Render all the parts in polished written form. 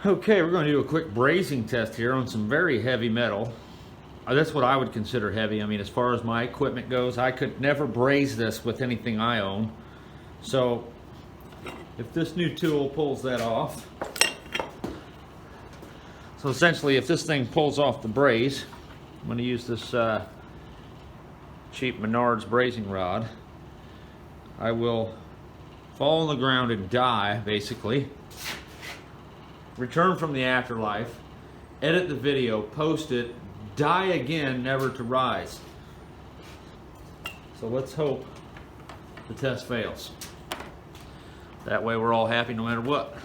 Okay, we're going to do a quick brazing test here on some very heavy metal. That's what I would consider heavy. I mean, as far as my equipment goes, I could never braze this with anything I own. So, if this new tool pulls that off, so essentially if this thing pulls off the braze, I'm going to use this cheap Menards brazing rod. I will fall on the ground and die, basically. Return from the afterlife, edit the video, post it, die again, never to rise. So let's hope the test fails. That way we're all happy no matter what.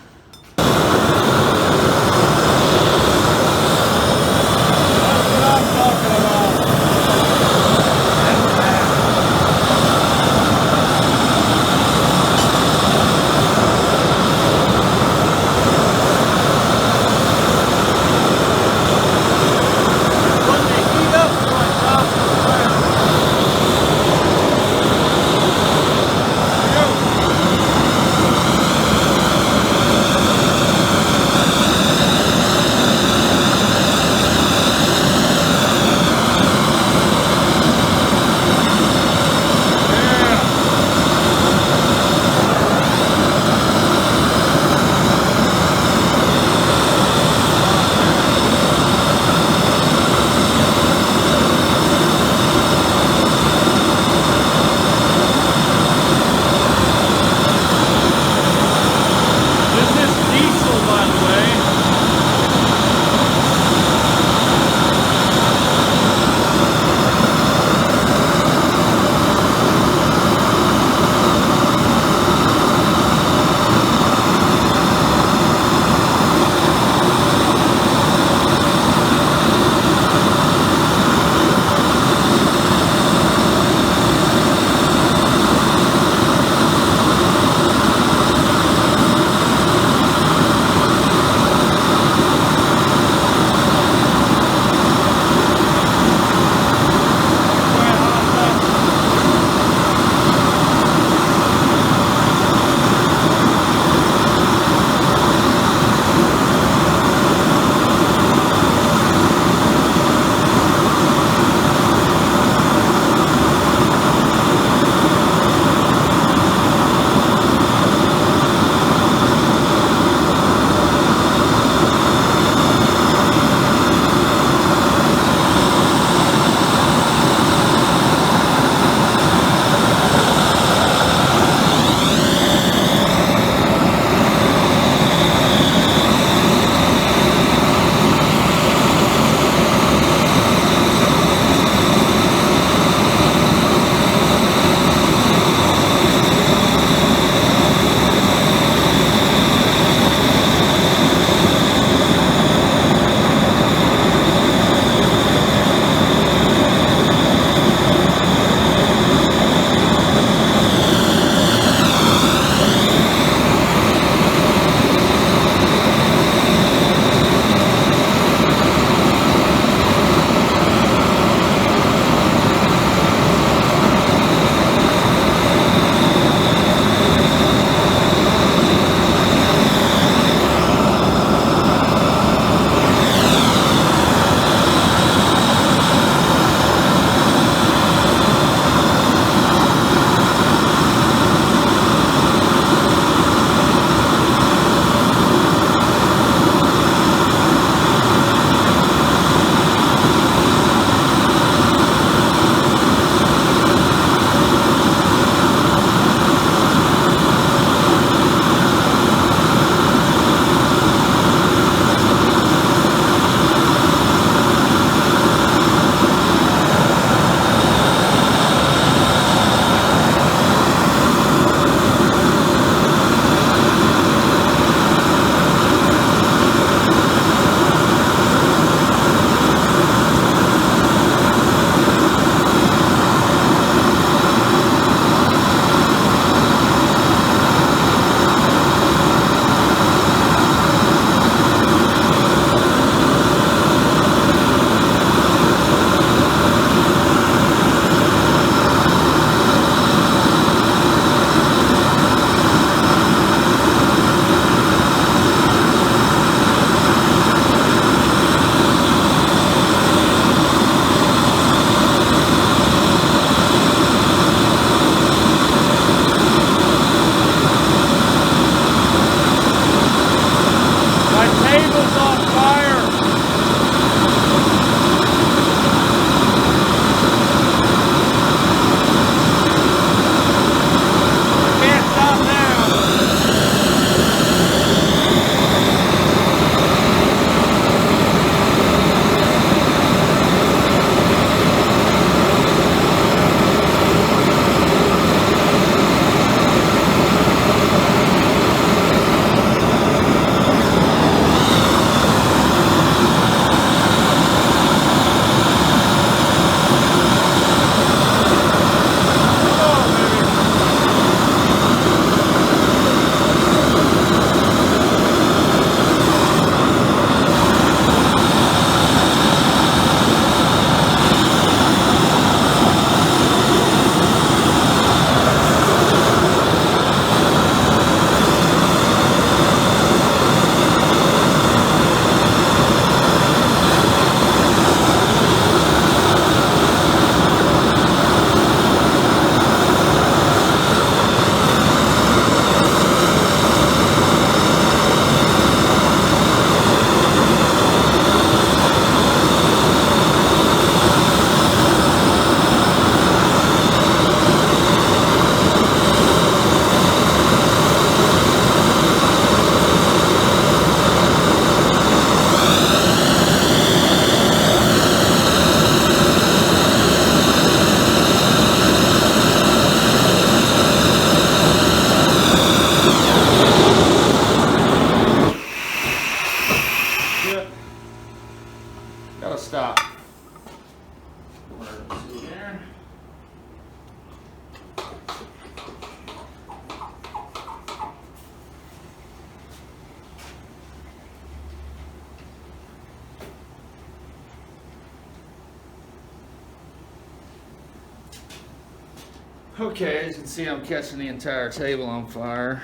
Okay, as you can see, I'm catching the entire table on fire.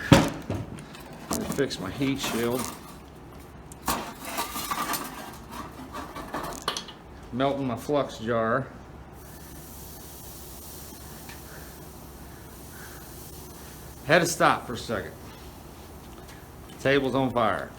Fix my heat shield. Melting my flux jar. Had to stop for a second. Table's on fire.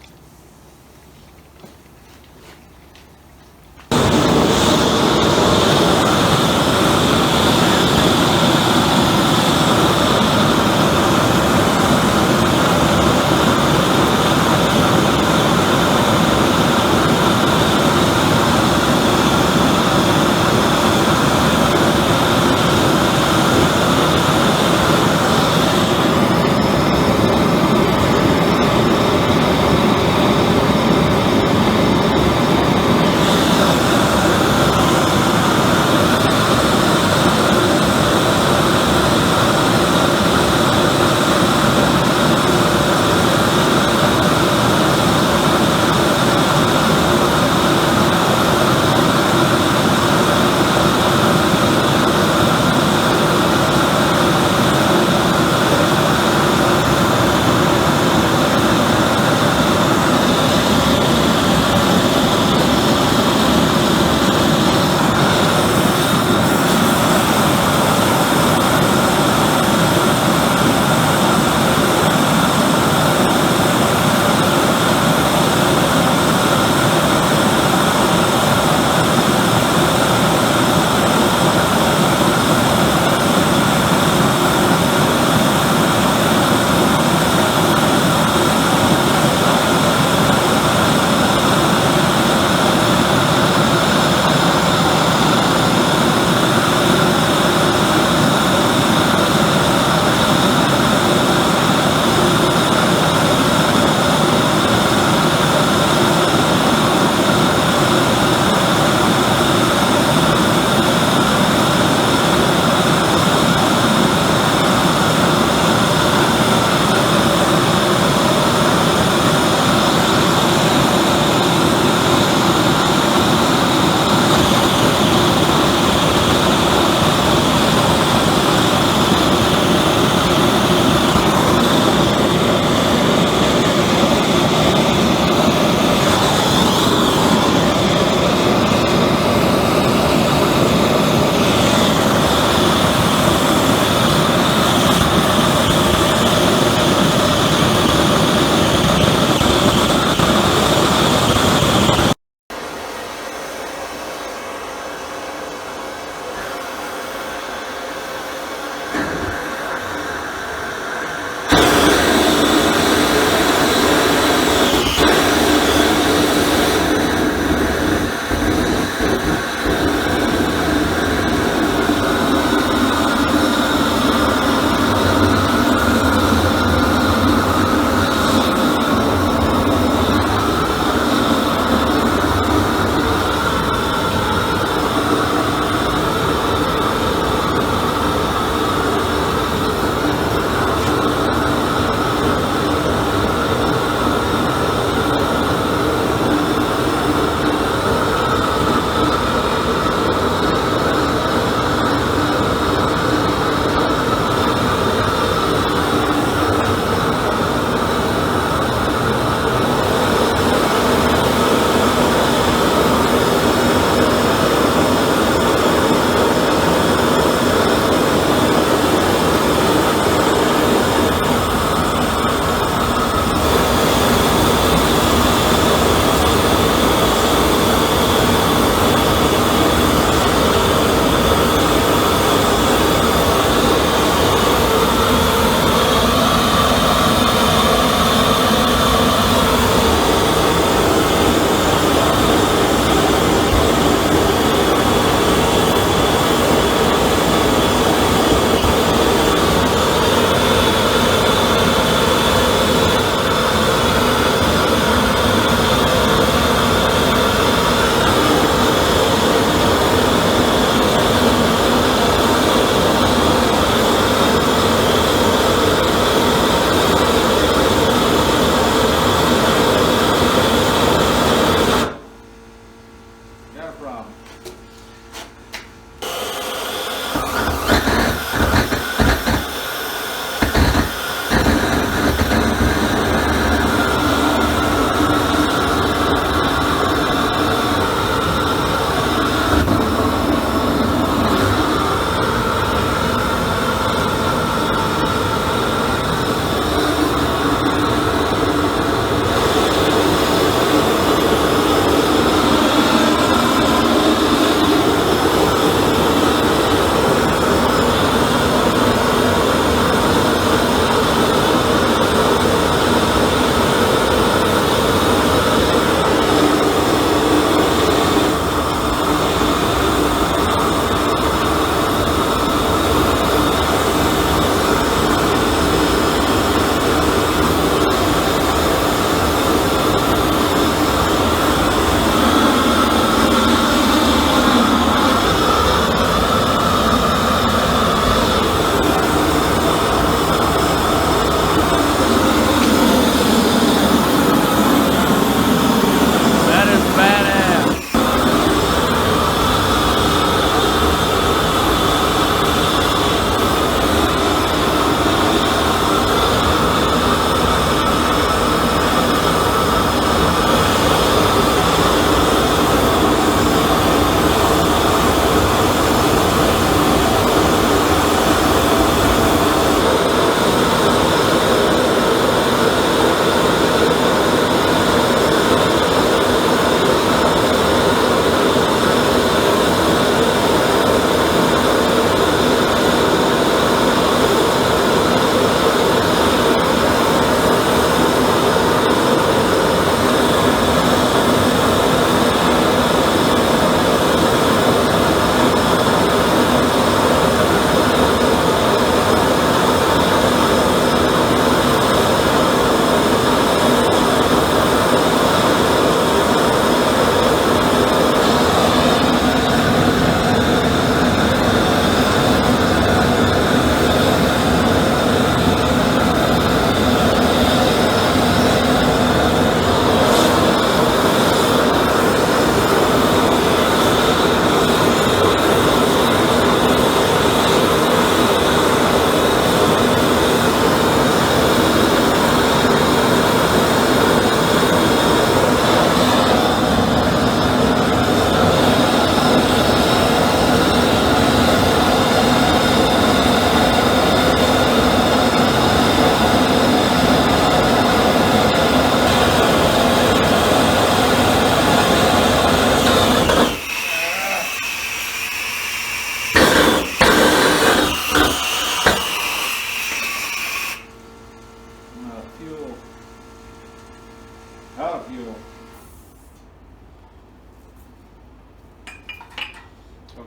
out fuel.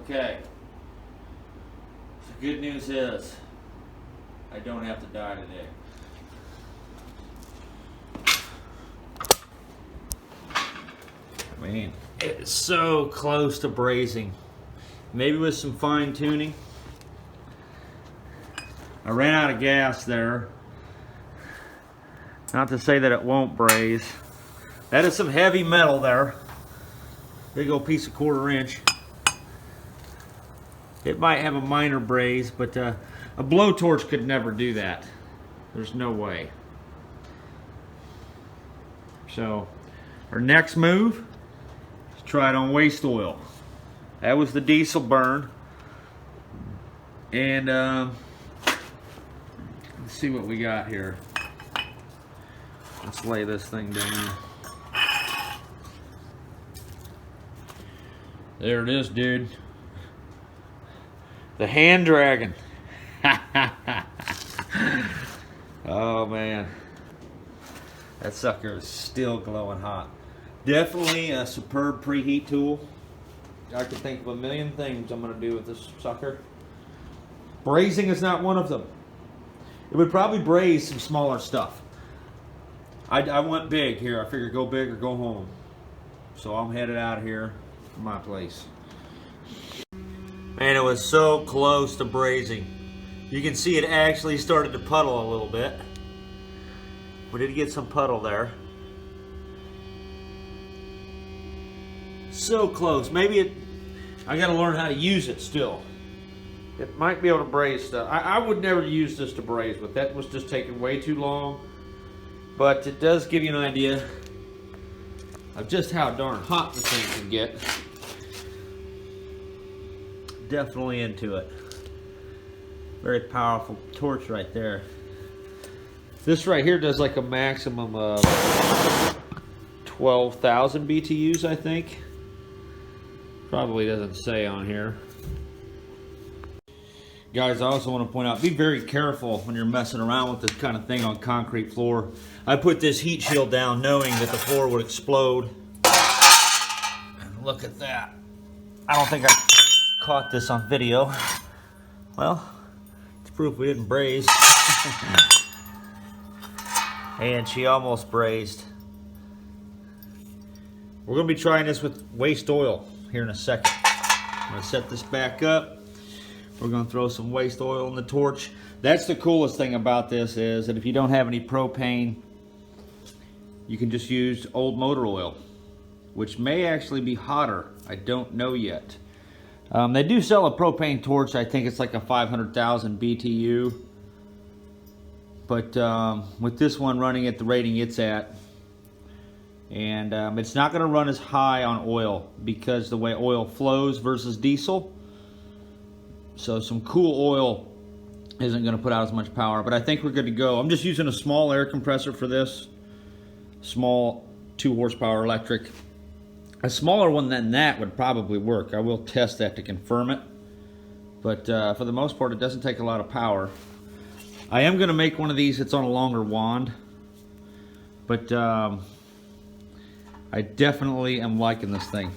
Okay. The good news is I don't have to die today. Man, it's so close to brazing. Maybe with some fine tuning. I ran out of gas there. Not to say that it won't braze. That is some heavy metal there. Big old piece of 1/4 inch. It might have a minor braze, but a blowtorch could never do that. There's no way. So, our next move is try it on waste oil. That was the diesel burn. And let's see what we got here. Let's lay this thing down. There it is, dude. The hand dragon. Oh man, that sucker is still glowing hot. Definitely a superb preheat tool. I could think of a million things I'm going to do with this sucker. Brazing is not one of them. It would probably braze some smaller stuff. I went big here. I figured go big or go home. So I'm headed out of here to my place. Man, it was so close to brazing. You can see it actually started to puddle a little bit. We did get some puddle there. So close. Maybe I gotta learn how to use it still. It might be able to braze stuff. I would never use this to braze, but that was just taking way too long. But it does give you an idea of just how darn hot the thing can get. Definitely into it. Very powerful torch right there. This right here does like a maximum of 12,000 BTUs, I think. Probably doesn't say on here. Guys, I also want to point out, be very careful when you're messing around with this kind of thing on concrete floor. I put this heat shield down knowing that the floor would explode. And look at that. I don't think I caught this on video. Well, it's proof we didn't braze. And she almost brazed. We're going to be trying this with waste oil here in a second. I'm going to set this back up. We're going to throw some waste oil in the torch. That's the coolest thing about this is that if you don't have any propane, you can just use old motor oil, which may actually be hotter. I don't know yet. They do sell a propane torch. I think it's like a 500,000 BTU. But with this one running at the rating it's at, and it's not going to run as high on oil because the way oil flows versus diesel. So some cool oil isn't going to put out as much power, but I think we're good to go. I'm just using a small air compressor for this. Small 2 horsepower electric. A smaller one than that would probably work. I will test that to confirm it. But for the most part, it doesn't take a lot of power. I am going to make one of these that's on a longer wand. But I definitely am liking this thing.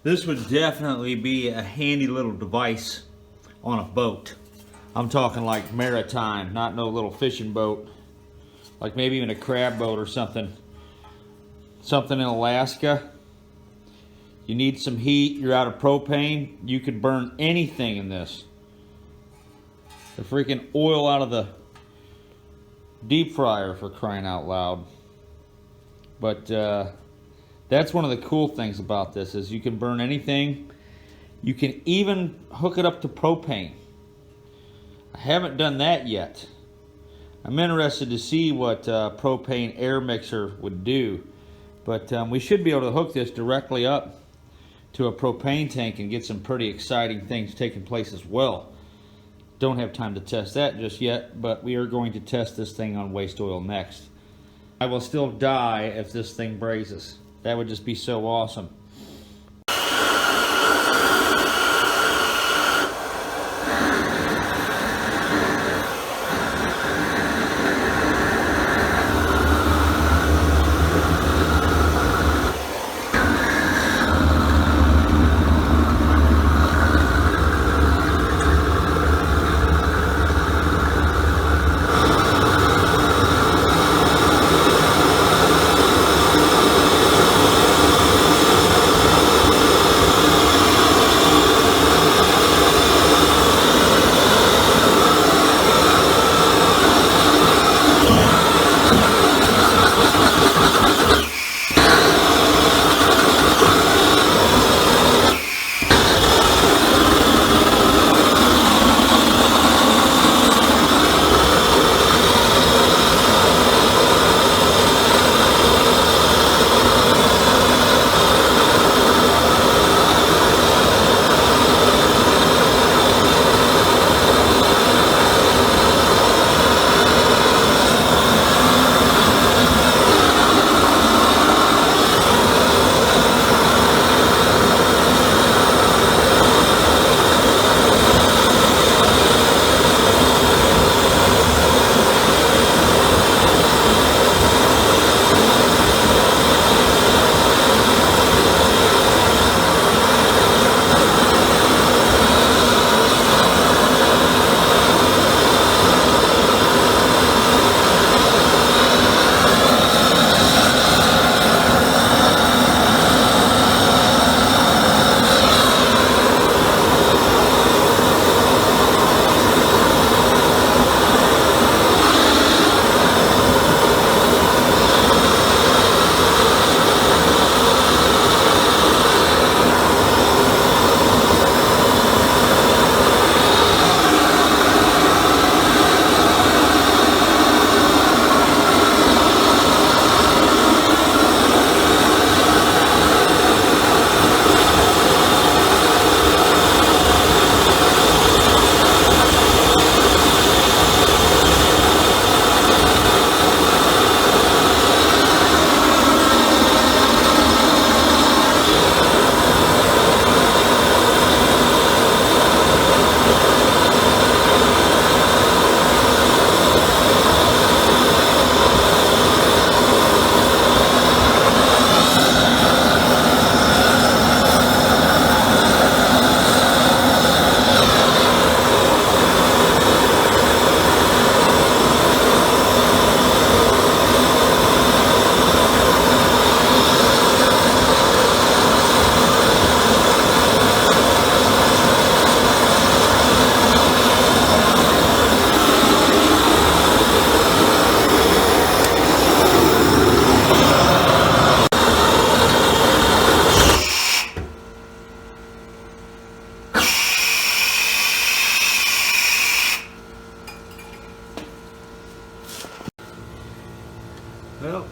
This would definitely be a handy little device on a boat. I'm talking like maritime, not no little fishing boat. Like maybe even a crab boat or something. Something in Alaska. You need some heat, you're out of propane. You could burn anything in this. The freaking oil out of the deep fryer, for crying out loud. But that's one of the cool things about this is you can burn anything. You can even hook it up to propane. I haven't done that yet. I'm interested to see what propane air mixer would do. But we should be able to hook this directly up to a propane tank and get some pretty exciting things taking place as well. Don't have time to test that just yet, but we are going to test this thing on waste oil next. I will still die if this thing brazes. That would just be so awesome.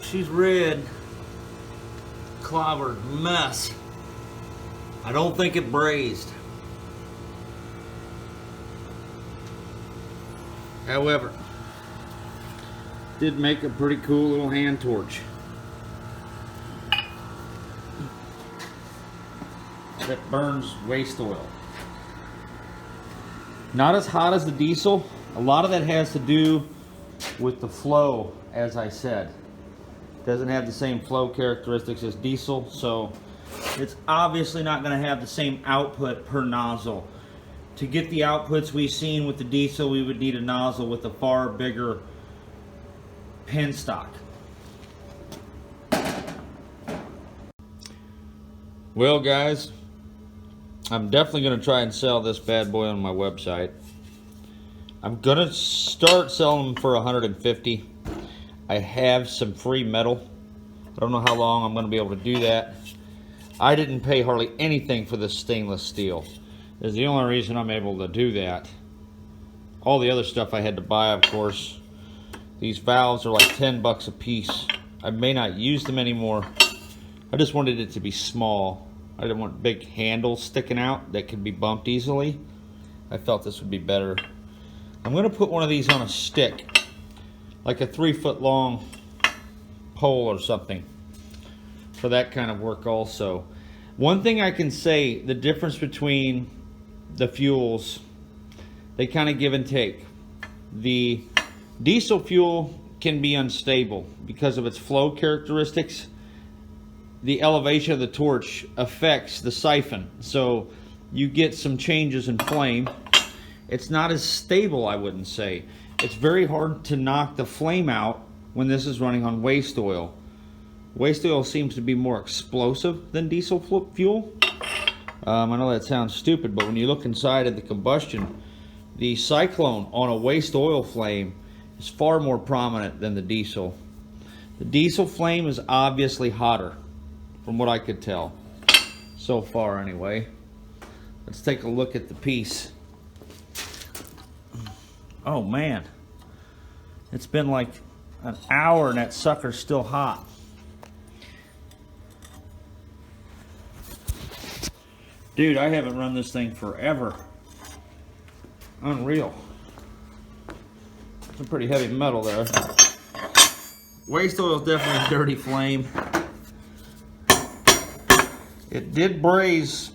she's red. Clobbered mess. I don't think it brazed. However, did make a pretty cool little hand torch that burns waste oil. Not as hot as the diesel. A lot of that has to do with the flow, as I said. Doesn't have the same flow characteristics as diesel, so it's obviously not going to have the same output per nozzle. To get the outputs we've seen with the diesel, we would need a nozzle with a far bigger penstock. Well, guys, I'm definitely going to try and sell this bad boy on my website. I'm going to start selling them for $150. I have some free metal. I don't know how long I'm going to be able to do that. I didn't pay hardly anything for this stainless steel. Is the only reason I'm able to do that. All the other stuff I had to buy, of course. These valves are like 10 bucks a piece. I may not use them anymore. I just wanted it to be small. I didn't want big handles sticking out that could be bumped easily. I felt this would be better. I'm going to put one of these on a stick, like a 3-foot long pole or something, for that kind of work also. One thing I can say, the difference between the fuels, they kind of give and take. The diesel fuel can be unstable because of its flow characteristics. The elevation of the torch affects the siphon, so you get some changes in flame. It's not as stable, I wouldn't say. It's very hard to knock the flame out when this is running on waste oil. Waste oil seems to be more explosive than diesel fuel. I know that sounds stupid, but when you look inside of the combustion, the cyclone on a waste oil flame is far more prominent than the diesel. The diesel flame is obviously hotter, from what I could tell. So far, anyway. Let's take a look at the piece. Oh, man. It's been like an hour and that sucker's still hot. Dude, I haven't run this thing forever. Unreal. Some pretty heavy metal there. Waste oil is definitely a dirty flame. It did braze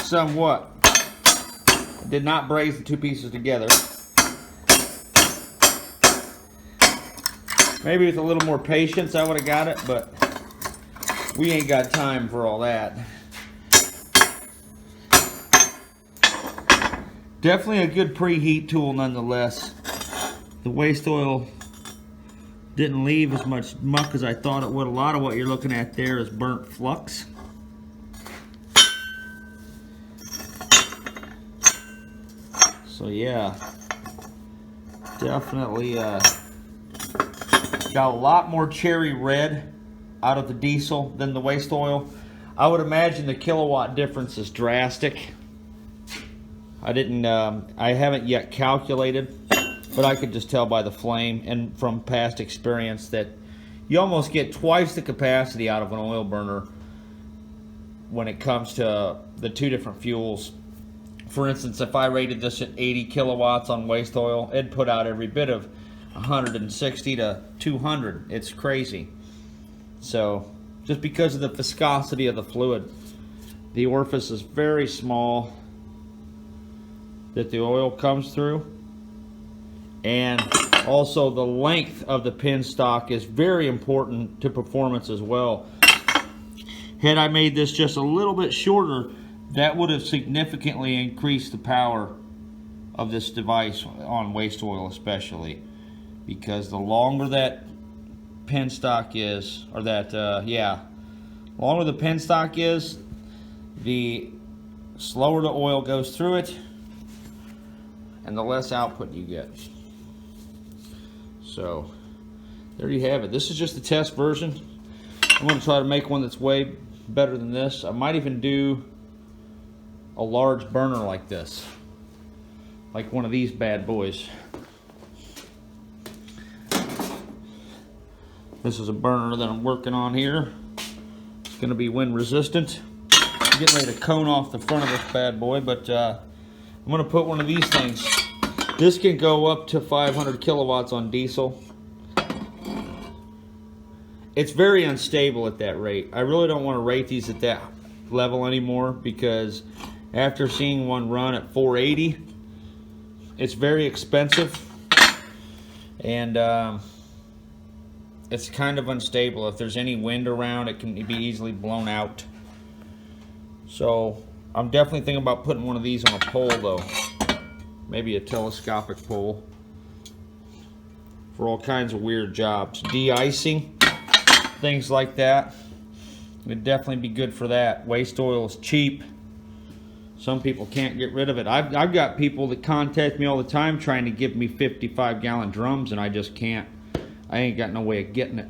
somewhat. It did not braze the two pieces together. Maybe with a little more patience I would have got it, but we ain't got time for all that. Definitely a good preheat tool nonetheless. The waste oil didn't leave as much muck as I thought it would. A lot of what you're looking at there is burnt flux. So yeah, definitely got a lot more cherry red out of the diesel than the waste oil. I would imagine the kilowatt difference is drastic. I haven't yet calculated, but I could just tell by the flame and from past experience that you almost get twice the capacity out of an oil burner when it comes to the two different fuels. For instance, if I rated this at 80 kilowatts on waste oil, it'd put out every bit of 160 to 200. It's crazy. So, just because of the viscosity of the fluid, the orifice is very small that the oil comes through, and also the length of the penstock is very important to performance as well. Had I made this just a little bit shorter, that would have significantly increased the power of this device on waste oil especially, because the longer that penstock is, or that, longer the penstock is, the slower the oil goes through it, and the less output you get. So, there you have it. This is just the test version. I'm going to try to make one that's way better than this. I might even do a large burner like this, like one of these bad boys. This is a burner that I'm working on here. It's going to be wind resistant. I'm getting ready to cone off the front of this bad boy, but I'm going to put one of these things. This can go up to 500 kilowatts on diesel. It's very unstable at that rate. I really don't want to rate these at that level anymore, because after seeing one run at 480, it's very expensive, and it's kind of unstable. If there's any wind around, it can be easily blown out. So I'm definitely thinking about putting one of these on a pole though. Maybe a telescopic pole for all kinds of weird jobs. De-icing, things like that. It'd definitely be good for that. Waste oil is cheap. Some people can't get rid of it. I've got people that contact me all the time trying to give me 55-gallon drums, and I just can't. I ain't got no way of getting it.